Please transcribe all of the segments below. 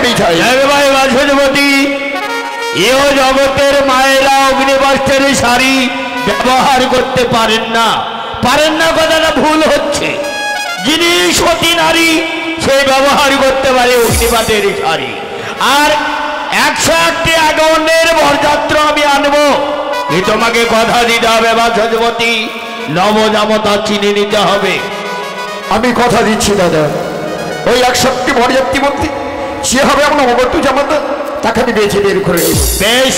আমি চাই। ভাই বাসুদেবতী, এও জগতের মায়েরা অগ্নিবস্ত্রের শাড়ি ব্যবহার করতে পারেন না। কথাটা ভুল হচ্ছে। যিনি সতী নারী সে ব্যবহার করতে পারে অগ্নিপাতের শাড়ি। আর 101টি আগমনের বরযাত্র আমি আনবো, এ তোমাকে কথা দিতে হবে বাসুদেবতী। নবজামতা চিনে নিতে হবে। আমি কথা দিচ্ছি দাদা, ওই 101টি বরযাত্রী মধ্যে সে হবে আমার নববধূ জামাতা, তাকে আমি বেছে বের করে দেব। বেশ,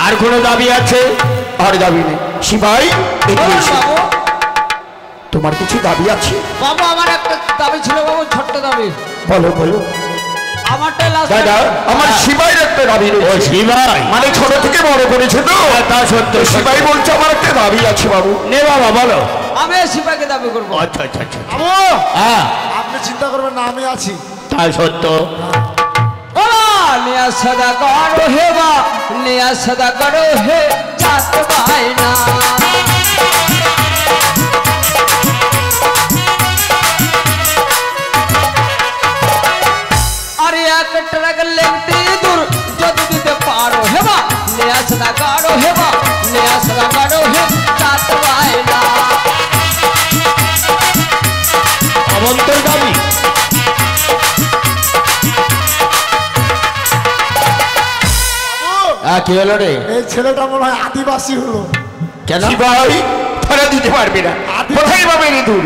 আর কোনো দাবি আছে? আর দাবি নেই। শিবাই, তোমার কিছু দাবি আছে? বাবু আমার একটা দাবি ছিল বাবু, ছোট্ট দাবি। বলো বলো। দাদা, আমার শিবাইয়ের একটা দাবি রয়েছে। শিবাই মানে ছোট থেকে বড় করেছে তো, তা সত্য। শিবাই বলছে আমার একটা দাবি আছে বাবু। নে বাবা বলো। আমি শিবাইকে দাবি করবো। আচ্ছা আচ্ছা আচ্ছা। হ্যাঁ, আপনি চিন্তা করবেন না, আমি আছি। তা সত্য। নিয়া সদা করো হে বা, নিয়া সদা করো হে জাত ভাই না। আরে এক ট্রাক লেংটি দূর যদি দিতে পারো হে বা, নিয়া সদা করো হে বা, নিয়া সদা করো হে জাত ভাই না। অবন্তর দাবি। কি হলো রে? এই ছেলেটা মনে হয় আদিবাসী হলো। কেন? শিবাই ধরা দিতে পারবে না, কোথায় পাবে ইঁদুর?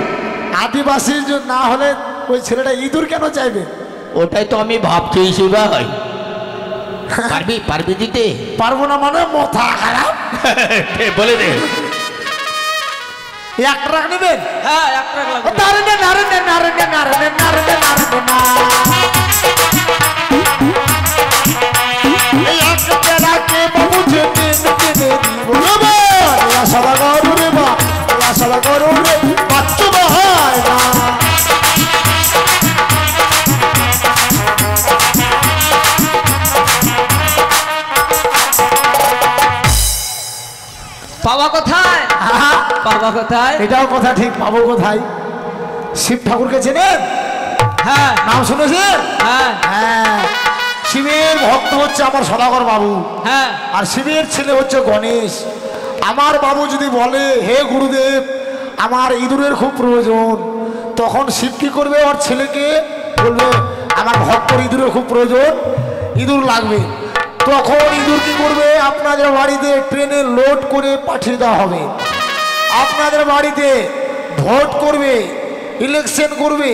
আদিবাসী না হলে ওই ছেলেটা ইঁদুর কেন চাইবে? ওটাই তো আমি ভাবছি শিবাই। পারবি দিতে? পারবো না মানে মাথা খারাপ। বলে দে। 1 ট্রাক নেবেন? হ্যাঁ, এক ট্রাক লাগবে। Narine Narine Narine Narine Narine Narine না। এই এক ট্রাকে বাবু যেতে যেতে দিব না। সদা করো রে মা, সদা করো রে বাচ্চু ভাই না। বাবা কোথায়? বাবা কোথায়? এটাও কথা ঠিক, পাবো কোথায়? শিব ঠাকুরকে চেনেন? হ্যাঁ নাম শুনেছেন? হ্যাঁ হ্যাঁ, শিবের ভক্ত হচ্ছে আমার সদাগর বাবু, হ্যাঁ। আর শিবের ছেলে হচ্ছে গণেশ। আমার বাবু যদি বলে হে গুরুদেব আমার ইঁদুরের খুব প্রয়োজন, তখন শিব কি করবে? ওর ছেলেকে বলবে আমার ভক্তর ইঁদুরের খুব প্রয়োজন, ইঁদুর লাগবে। তখন ইঁদুর কি করবে? আপনাদের বাড়িতে ট্রেনে লোড করে পাঠিয়ে দেওয়া হবে। আপনাদের বাড়িতে ভোট করবে, ইলেকশন করবে,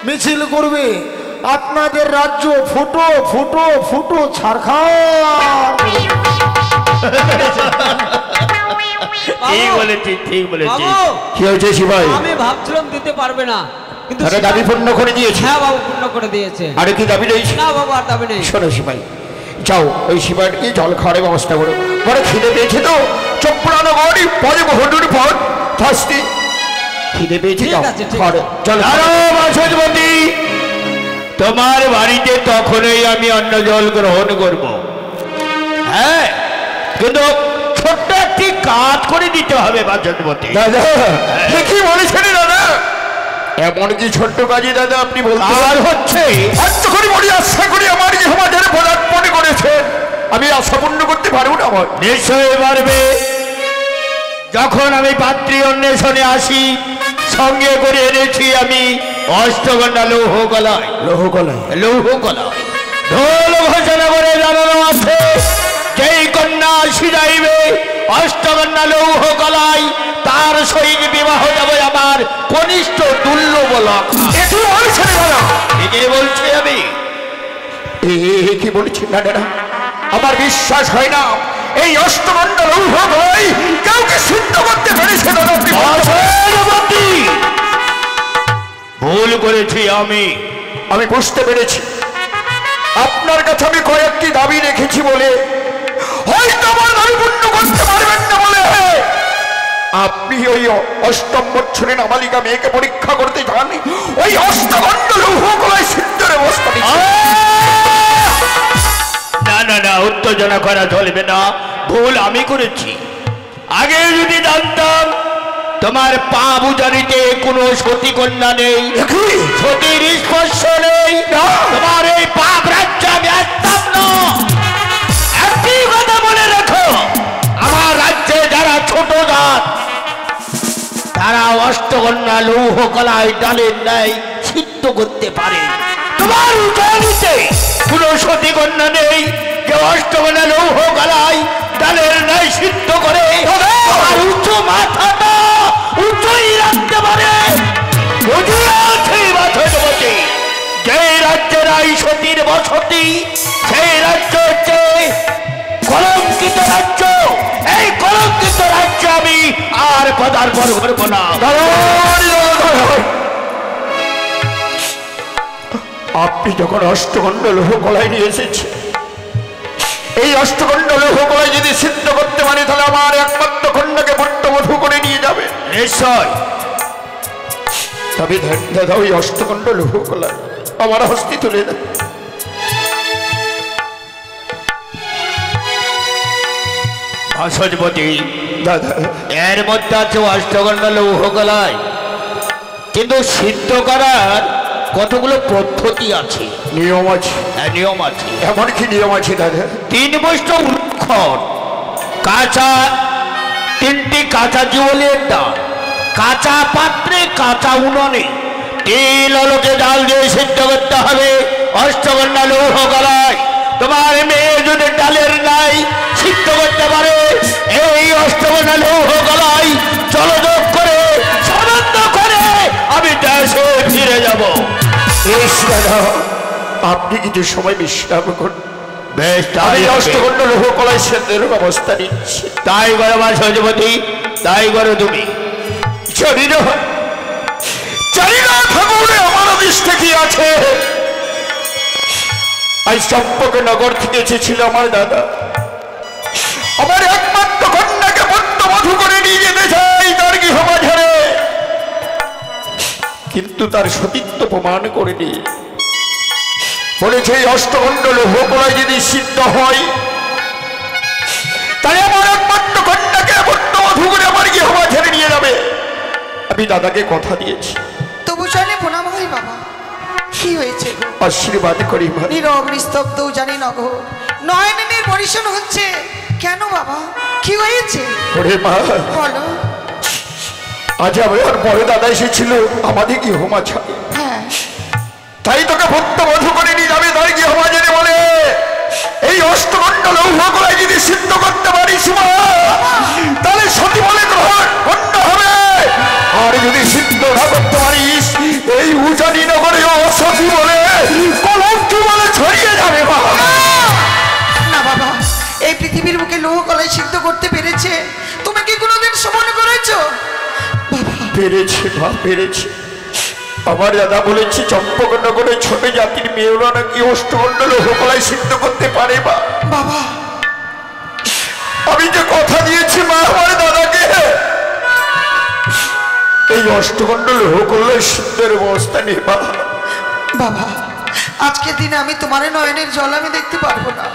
মিছিল করবে। আপনাদের রাজ্য ফুটো ফুটো ফুটো ছারখার। ঠিক বলেছিস, ঠিক বলেছিস। বাবু, কি হয়েছে শিবাই? আমি ভাবছিলাম দিতে পারবে না, কিন্তু তারা দাবি পূর্ণ করে দিয়েছে। হ্যাঁ বাবু, পূর্ণ করে দিয়েছে। আরে কি দাবি রয়েছে? না বাবু, আর দাবি নেই। শোনো শিবাই, যাও ওই শিবাইকে জল খাওয়ার ব্যবস্থা করো। বড় খিদে পেয়েছে তো, চোখ পুরানো গড়ি পরে বহুদূর পর ফাঁসতে খিদে পেয়েছে। ঠিক আছে, ঠিক আছে। জল বাসুদেবতী, তোমার বাড়িতে তখনই আমি অন্ন জল গ্রহণ করব। হ্যাঁ, কিন্তু ছোট্ট একটি কাজ করে দিতে হবে বাসুদেবতী। দাদা কি বলেছেন দাদা? এমন কি ছোট্ট কাজে দাদা আপনি বলতে? আর হচ্ছে আচ্ছা করে বলি, আশা করি আমার যে সমাজের পদার্পণে করেছে আমি আশা পূর্ণ করতে পারবো না। আমার নিশ্চয়ই পারবে। যখন আমি পাত্রী অন্বেষণে আসি, সঙ্গে করে এনেছি আমি অষ্টগন্ধা লৌহ কলায়। লৌহ কলাই? লৌহ কলায় ঢোল ঘোষণা করে জানানো আছে, যেই কন্যা আসি যাইবে অষ্টগন্ধা লৌহ কলায়, তার সহিত বিবাহ যাবে আমার কনিষ্ঠ দুর্লভ লক্ষা। একটু বলছেন দাদা? ঠিকই বলছি আমি। কি বলছেন না দাদা? আমার বিশ্বাস হয় না এই অষ্টগন্ধ লৌহ কলাই কাউকে সিদ্ধ করতে পেরেছে দাদা। বাসুদেবতী, ভুল করেছি আমি বুঝতে পেরেছি। আপনার কাছে আমি কয়েকটি দাবি রেখেছি বলে হয়তো আমার দাবি পূর্ণ করতে পারবেন না বলে আপনি ওই অষ্টম বৎসরে নাবালিকা মেয়েকে পরীক্ষা করতে যান, ওই অষ্টগন্ধ লৌহ কলাই সিদ্ধের অবস্থা নিচ্ছেন। না না না, উত্তেজনা করা চলবে না। ভুল আমি করেছি। আগে যদি জানতাম তোমার পা বুঝারিতে কোনো সতী কন্যা নেই, সতীর স্পর্শ নেই, তোমার এই পাপ রাজ্যে কলাই ডালের ন্যায় সিদ্ধ করতে পারে। তোমার উজানিতে কোনো সতী কন্যা নেই যে অষ্টকোণা লৌহ কলাই ডালের ন্যায় সিদ্ধ করে আর উঁচু মাথাটা উঁচুই রাখতে পারে। যে রাজ্যের আই সতীর বসতি সেই রাজ্য হচ্ছে কলঙ্কিত রাজ্য। এই কলঙ্কিত রাজ্য আমি আর পদার্পণ করব না। আপনি যখন অষ্টখণ্ড লৌহ কলাই নিয়ে এসেছে, এই অষ্টখণ্ড লৌহ কলাই যদি সিদ্ধ করতে পারে তাহলে আমার একমাত্র কন্যাকে পুত্রবধূ করে নিয়ে যাবে। নিশ্চয়। তবে দাদা ওই অষ্টখণ্ড লৌহ কলাই আমার হস্তে তুলে দেন। ভাস্বতী দাদা এর মধ্যে আছে অষ্টখণ্ড লৌহ কলাই, কিন্তু সিদ্ধ করার কতগুলো পদ্ধতি আছে, নিয়ম আছে। নিয়ম আছে। এমন কি নিয়ম আছে দাদা? 3 বস্তু উৎখর কাঁচা, 3টি কাঁচা জিওলের ডাল, কাঁচা পাত্রে কাঁচা উনুনে তেল আলোকে ডাল দিয়ে সিদ্ধ করতে হবে অষ্টকন্যা লৌহ কলাই। তোমার মেয়ে যদি ডালের নাই সিদ্ধ করতে পারে, এই অষ্টকন্যা লৌহ কলাই জলযোগ করে সাবদ্ধ করে আমি দেশে ফিরে যাব। দাদা আপনি কিছু সময় বিশ্রাম করুন। বেশ, আমি অষ্টখণ্ড লৌহ কলাই সেদ্ধের ব্যবস্থা নিচ্ছি। তাই করো মা সজপতি, তাই করো তুমি। জানি না ঠাকুরে আমার দৃষ্টি কি আছে। আজ চম্পক নগর থেকে এসেছিল আমার দাদা, আমার একমাত্র কন্যাকে পুত্রবধূ করে নিয়ে যেতে চাই তার গৃহবাজারে, কিন্তু তার সতীত্ব প্রমাণ করেনি। বলেছে এই অষ্টখণ্ড লৌহ কলাই যদি সিদ্ধ হয় তাহলে আমার একমাত্র কন্যাকে পুত্রবধূ করে আমার গৃহবাজারে নিয়ে যাবে। আমি দাদাকে কথা দিয়েছি। তবু জানি প্রণাম হয় বাবা। কি হয়েছে গো? আশীর্বাদ করি মা। নীরব নিস্তব্ধ জানি না গো, নয়নের পরিশন হচ্ছে কেন বাবা? কি হয়েছে ওরে মা, বলো। আজ আমার বড় দাদা এসেছিল আমাদের গৃহবাজারে, হ্যাঁ তাই তোকে পুত্রবধূ করে নিয়ে যাবে তার গৃহবাজারে বলে এই অষ্টখণ্ড লৌহ কলাই যদি সিদ্ধ করতে পারিস মা তাহলে সতী বলে গ্রহণ কন্যা হবে, আর যদি সিদ্ধ না করতে পারিস এই উজানি নগরে অসতী বলে কলঙ্কি বলে ছড়িয়ে যাবে মা। না বাবা, এই পৃথিবীর বুকে লৌহ কলাই সিদ্ধ করতে পেরেছে তুমি কি কোনোদিন সমান করেছো? পেরেছে মা, পেরেছে। আমার দাদা বলেছে চম্পকনগরের ছোট জাতির মেয়েরা নাকি অষ্টখণ্ড লৌহ কলাই সিদ্ধ করতে পারে মা। বাবা আমি যে কথা দিয়েছি মা আমার দাদাকে এই অষ্টখণ্ড লৌহ কলাই সিদ্ধের ব্যবস্থা নেই মা। বাবা আজকের দিনে আমি তোমার নয়নের জল আমি দেখতে পারবো না।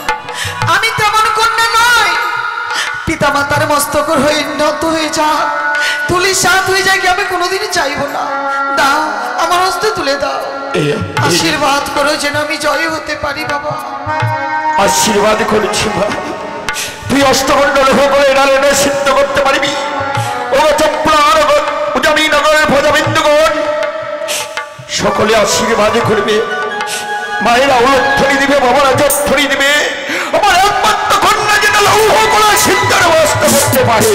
আমি তেমন কন্যা নয়। পিতা মাতার মস্তকর হয়ে নত হয়ে যা তুলি সাত হয়ে যায় কি আমি কোনোদিনই চাইবো না। দাও আমার হস্তে তুলে দাও, আশীর্বাদ করো যেন আমি জয় হতে পারি বাবা। আশীর্বাদ করেছি মা, তুই অষ্টখণ্ড লৌহ কলাই ডালে সিদ্ধ করতে পারবি। ও চম্পলানগর উজানি নগরের ভোজবিন্দুগণ সকলে আশীর্বাদ করবে। মায়েরা উলধ্বনি দিবে, বাবারা জধ্বনি দিবে। আমার একমাত্র কন্যা যেন লৌহ কলাই সিদ্ধের ব্যবস্থা করতে পারে।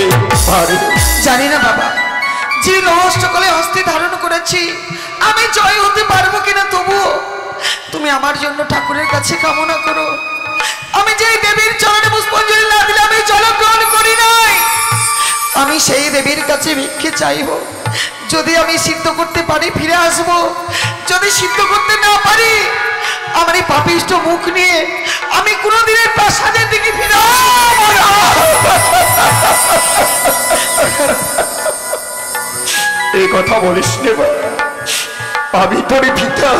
জানি না বাবা, যে লহষ্টকলে হস্তে ধারণ করেছি আমি জয় হতে পারবো কিনা, তবুও তুমি আমার জন্য ঠাকুরের কাছে কামনা করো। আমি যে দেবীর চরণে পুষ্পাঞ্জলি না দিলে আমি জল গ্রহণ করি নাই। আমি সেই দেবীর কাছে ভিক্ষে চাইব। যদি আমি সিদ্ধ করতে পারি ফিরে আসব, যদি সিদ্ধ করতে না পারি আমার এই পাপিষ্ট মুখ নিয়ে আমি কোনোদিনের প্রাসাদের দিকে ফিরে এই কথা বলিস নে মা, আমি তোর পিতা,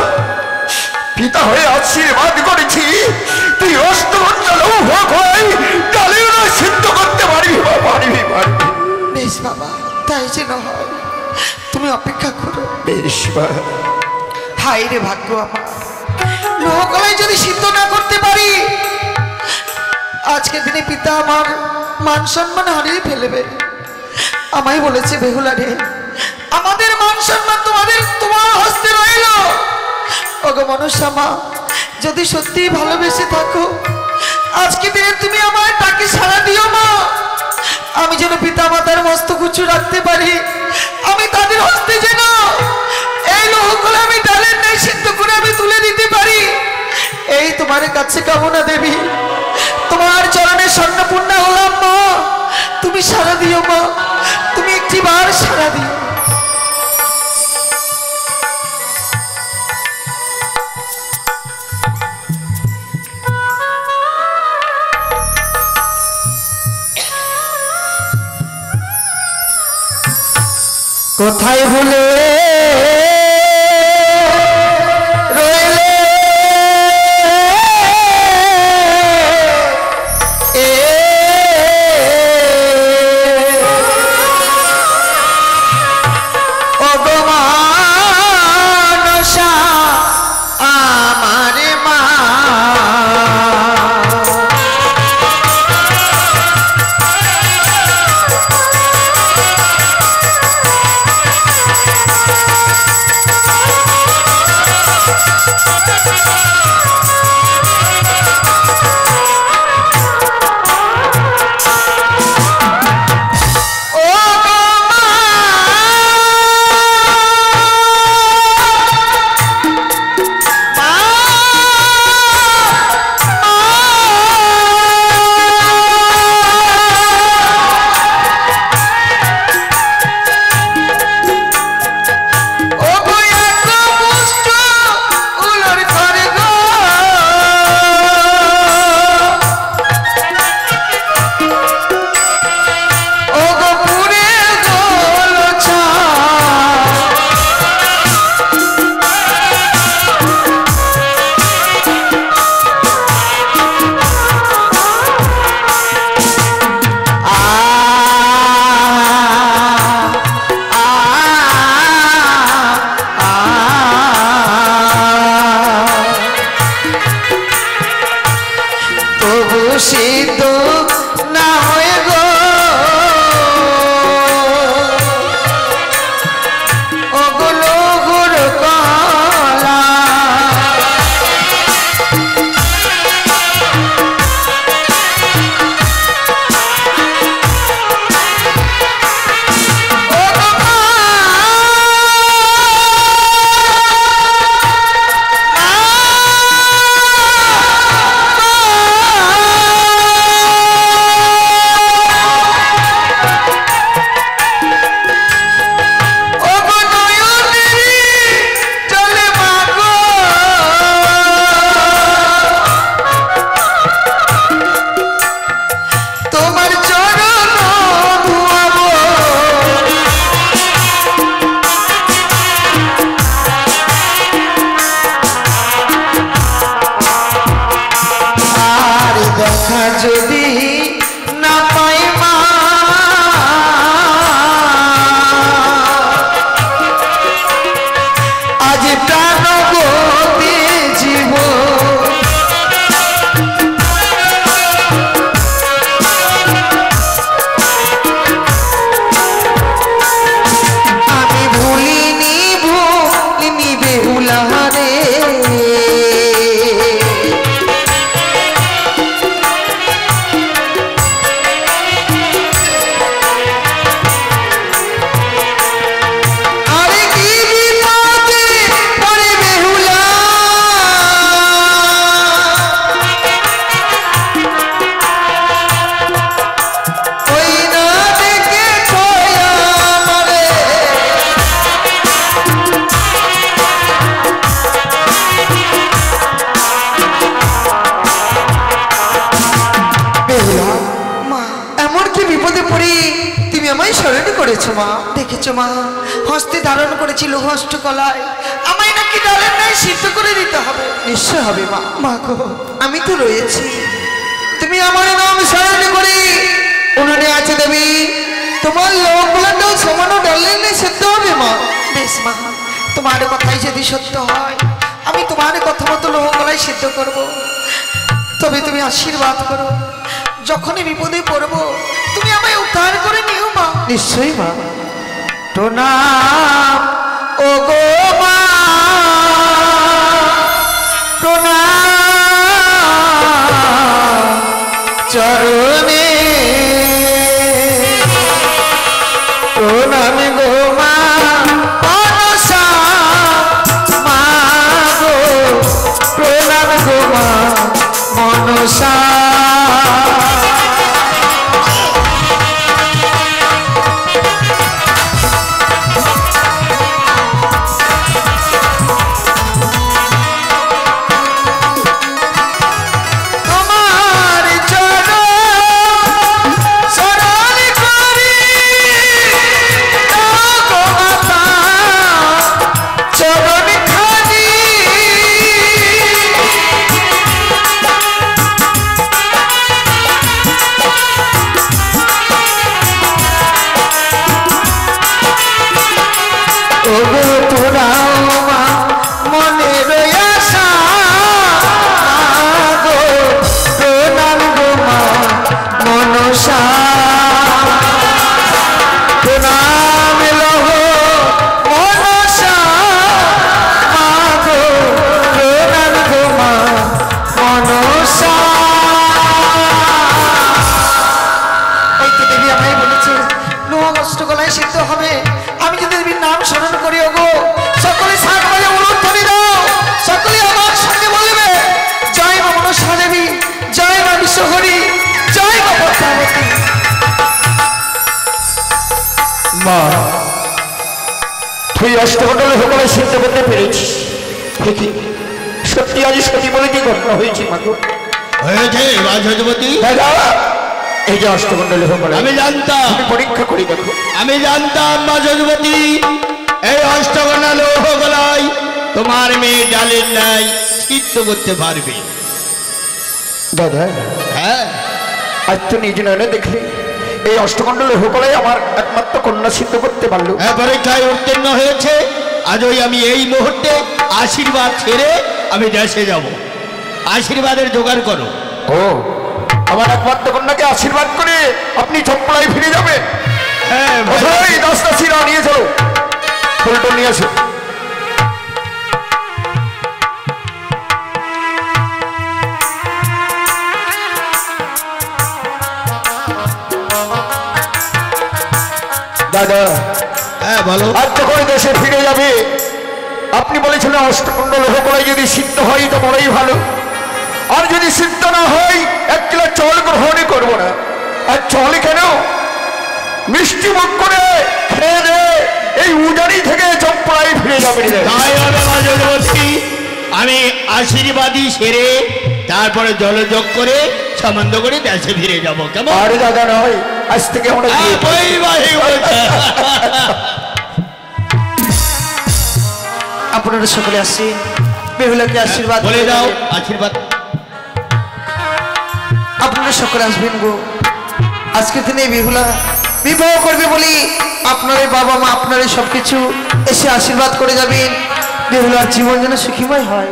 পিতা হয়ে আশীর্বাদ করেছি তুই অষ্টখণ্ড লৌহ কলাই ডালে সিদ্ধ করতে পারবি বা পারবি পারবি। বেশ বাবা, তাই যেন হয়, তুমি অপেক্ষা করো। বেশ মা। হায় রে ভাগ্য আমার, লৌহ কলাই যদি সিদ্ধ না করতে পারি আজকের দিনে পিতা আমার মান সম্মান হারিয়ে ফেলবে। আমায় বলেছে বেহুলা রে আমাদের মান সম্মান তোমার হস্তে রইল। ওগো মনসা মা, যদি সত্যি ভালোবেসে থাকো আজকে দিনে তুমি আমার তাকে সাড়া দিও মা। আমি যেন পিতা মাতার মস্তক উঁচু রাখতে পারি, আমি তাদের হস্তে যেন এই লোহগুলো আমি ডালের ন্যায় সিদ্ধ করে আমি তুলে দিতে পারি, এই তোমার কাছে কামনা দেবী। তোমার চরণে স্বর্ণপূর্ণা হলাম মা, তুমি সাড়া দিও মা, তুমি একটিবার সাড়া দিও। কোথায় ভুলে রইলে ওগো মানসা আমার মা। সিদ্ধ না হয়ে গো ওগুলো গুড় কলা। যদি না পাই মা আজ প্রাণ গতি জীব আমি ভুলিনি বেহুলা রে। করেছো মা, দেখেছো মা, হস্তে ধারণ করেছিল হস্ত কলায়, আমায় নাকি ডালের ন্যায় সিদ্ধ করে দিতে হবে। নিশ্চয় হবে মা। মা গো, আমি তো রয়েছি, তুমি আমার নাম স্মরণ করে উনুনে আছে দেবী, তোমার লোকগুলোটাও সমানো ডালের ন্যায় সিদ্ধ হবে মা। বেশ মা, তোমার কথাই যদি সত্য হয় আমি তোমার কথা মতো লোহ গলায় সিদ্ধ করবো। তবে তুমি আশীর্বাদ করো, যখনই বিপদে পড়বো তুমি আমায় উদ্ধার করে নিও মা। নিশ্চয়ই মা। প্রণাম ও গো মা প্রণাম চরণে প্রণাম গো মা মনসা মা গো প্রণাম গো মা মনসা মা তুই অষ্টমণ্ডলে সকলে সিদ্ধ করতে পেরেছিস ঠিকই সত্যি আজ সত্যি বলে কি ঘটনা হয়েছে মাগো হয়েছে রাজপতি দাদা এই যে অষ্টমণ্ডলে সকলে আমি জানতাম তুমি পরীক্ষা করি দেখো আমি জানতাম রাজপতি এই অষ্টকন্যা লৌহ গলায় তোমার মেয়ে ডালের নাই সিদ্ধ করতে পারবে দাদা হ্যাঁ আজ তো নিজ নয়নে দেখলে এই অষ্টমণ্ডলে সকলে আমার একমাত্র কন্যা সিদ্ধ করতে পারলো পরীক্ষায় উত্তীর্ণ হয়েছে আজই আমি এই মুহূর্তে আশীর্বাদ ছেড়ে আমি দেশে যাব আশীর্বাদের জোগাড় করো ও আমার একমাত্র কন্যাকে আশীর্বাদ করে আপনি চম্পলায় ফিরে যাবেন হ্যাঁ এই দশটা শিরা নিয়ে চলো ফুলটো নিয়ে আসো দাদা হ্যাঁ বলো আর যখন দেশে ফিরে যাবে আপনি বলেছিলেন অষ্টমণ্ডল সকলে যদি সিদ্ধ হয় তো বড়ই ভালো আর যদি সিদ্ধ না হয় 1 কিলো চাল গ্রহণই করবো না আর চল কেন মিষ্টি মুখ করে খেয়ে দে এই উজানি থেকে চম্পলায় ফিরে যাবে তাই হবে রাজপতি আমি আশীর্বাদই সেরে তারপরে জলযোগ করে সম্বন্ধ করে দেশে ফিরে যাব কেমন আরে দাদা নয় আজ থেকে আমরা আপনারা সকলে আসেন বেহুলাকে আশীর্বাদ বলে দাও আশীর্বাদ আপনারা সকলে আসবেন গো আজকের দিনে বেহুলা বিবাহ করবে বলি আপনারই বাবা মা আপনারই সবকিছু এসে আশীর্বাদ করে যাবেন বেহুলার জীবন যেন সুখীময় হয়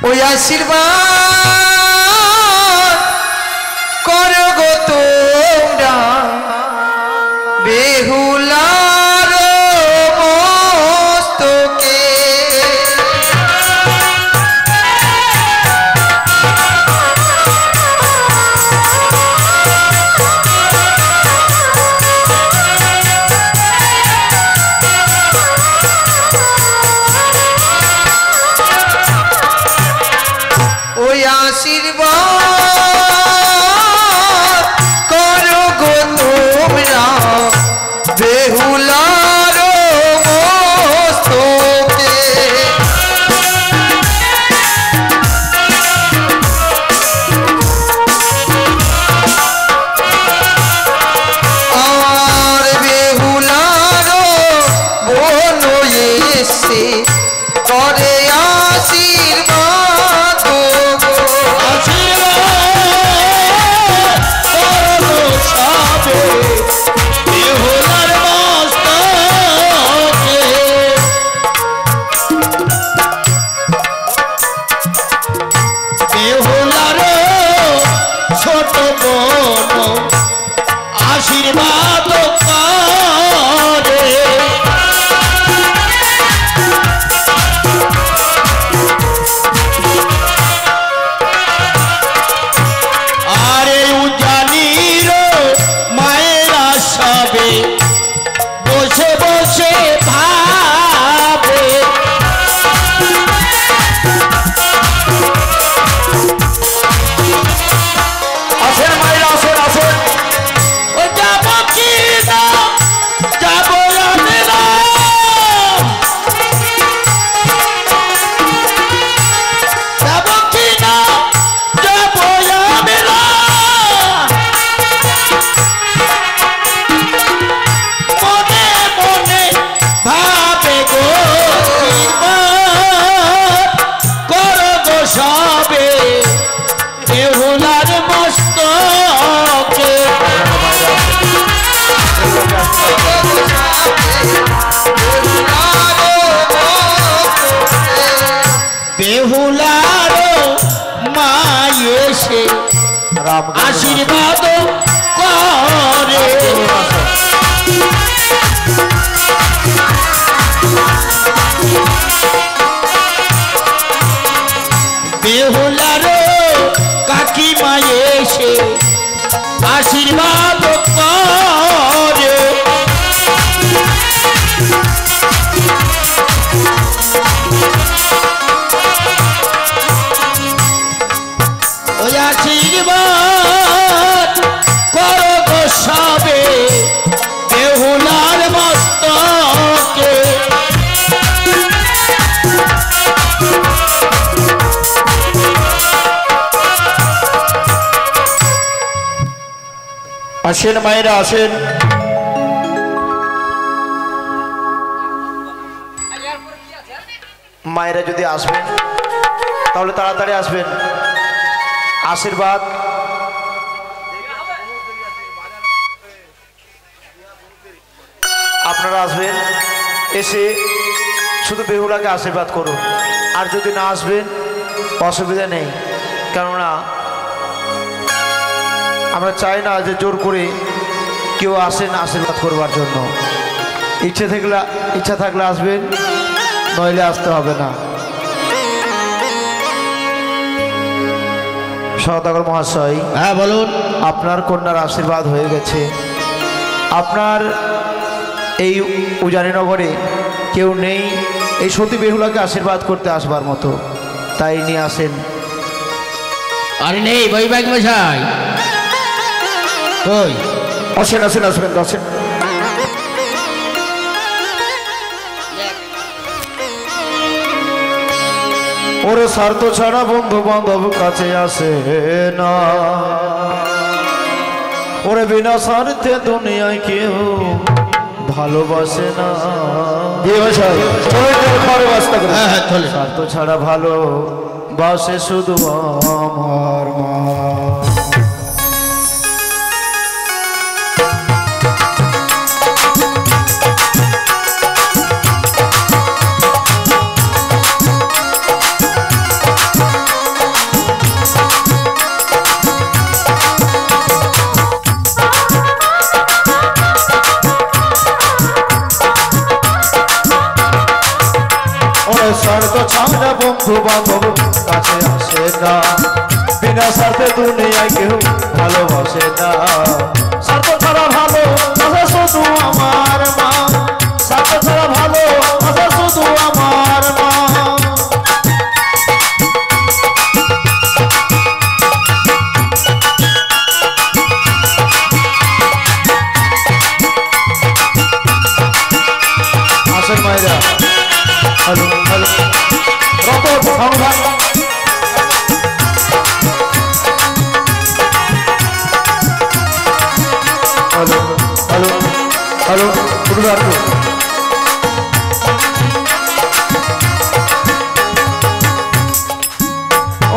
ওই আশীর্বাদ করো গো তোমরা বেহুলার মস্তকে ওই রাম আশীর্বাদ করে বেহুলার কাকিমা এসে আশীর্বাদ করে ওই আশীর্বাদ করো গো সবে বেহুলার মস্তকে আসেন মায়েরা আসেন। মায়েরা যদি আসবেন তাহলে তাড়াতাড়ি আসবেন। আশীর্বাদ আপনারা আসবেন, এসে শুধু বেহুলাকে আশীর্বাদ করুন। আর যদি না আসবেন অসুবিধা নেই, কেননা আমরা চাই না যে জোর করে কেউ আসেন আশীর্বাদ করবার জন্য। ইচ্ছা থাকলে আসবেন, নইলে আসতে হবে না। সওদাগর মহাশয়, হ্যাঁ বলুন। আপনার কন্যার আশীর্বাদ হয়ে গেছে। আপনার এই উজানিনগরে কেউ নেই এই সতী বেহুলাকে আশীর্বাদ করতে আসবার মতো, তাই নিয়ে আসেন। আরে নেই বৈবাহিক মশাই, কই আসেন আসেন আসবেন আসেন। ওরে স্বার্থ ছাড়া বন্ধু বান্ধব কাছে আসে না, ওরে বিনা স্বার্থে দুনিয়ায় কেউ ভালোবাসে না। স্বার্থ ছাড়া ভালো বাসে শুধু আমার মা। স্বার্থ ছাড়া বন্ধু বান্ধব কাছে আসে না, বিনা স্বার্থে দুনিয়ায় কেউ ভালোবাসে না। স্বার্থ ছাড়া ভালো শুধু আমার মা, স্বার্থ ছাড়া ভালো শুধু আমার মা। আসেন মায়েরা। হ্যালো হ্যালো রতন সংবাদ। হ্যালো হ্যালো হ্যালো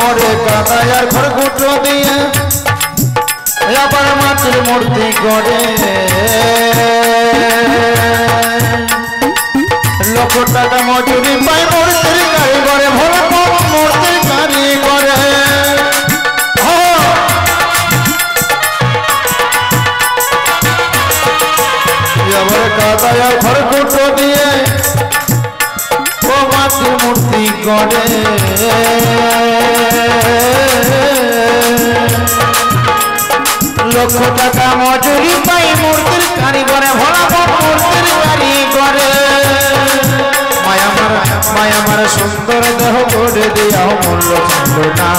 ওরে কাদায়ার ঘর গুটো দিয়ে আবার মাটির মূর্তি করে, লক্ষ টাকা মজুরি পাই মূর্তির কারিগরে, ভোলা মূর্তির কারিগরে। আবার কাদায়ার ঘর গুটো দিয়ে ও মাটির মূর্তি করে, লক্ষ টাকা মজুরি পাই মূর্তির কারিগরে, ভোলা মূর্তির কারিগরে। মায়ামার সুন্দর দেহ গড়ে দিয়া মূল্য চাইল না,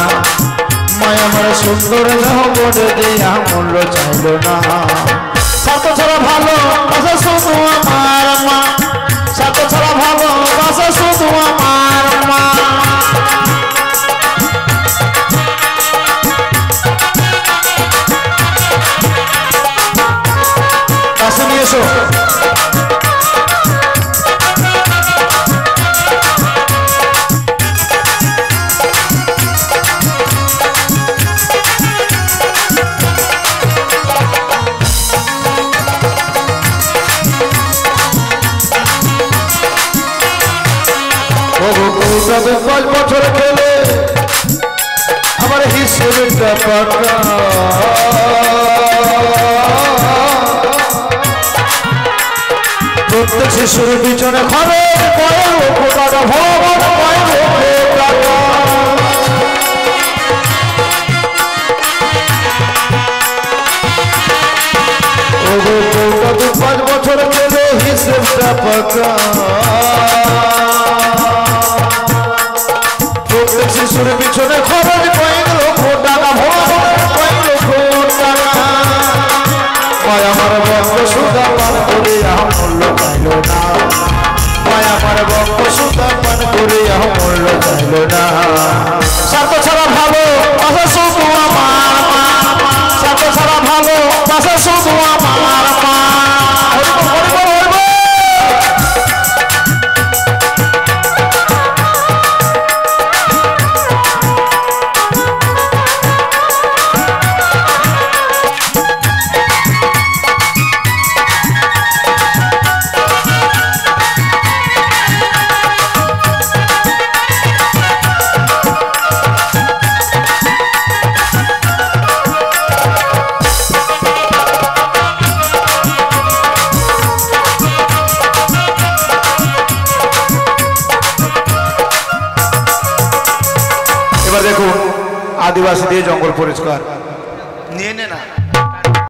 মায়ামার সুন্দর দেহ গড়ে দিয়া মূল্য চাইল না। স্বার্থ ছাড়া ভালো বাসা শুধু আমার মা, স্বার্থ ছাড়া ভালো বাসা শুধু আমার মা। কাছে নিয়ে এসো। কত বছর খেলে আবার আমার হিসেবটা পাকা প্রত্যেক শিশুর পিছনে খরচ কয়েক লক্ষ টাকা ভগবান কয়েক লক্ষ টাকা দু 5 বছর গেলে হিসেবটা পাকা প্রত্যেক শিশুর পিছনে খরচ কয়েক লক্ষ টাকা ভগবান কয়েক লক্ষ টাকা মায় আমার বঙ্গ সুদা পান করে মূল্য পাইল না মায় আমার বঙ্গ সুদা পান করে মূল্য চাইল না স্বার্থ ছাড়া ভালো পাশে শুধু আমার মা স্বার্থ ছাড়া ভালো পাশে শুধু আমার মা আদিবাসী দিয়ে জঙ্গল পরিষ্কার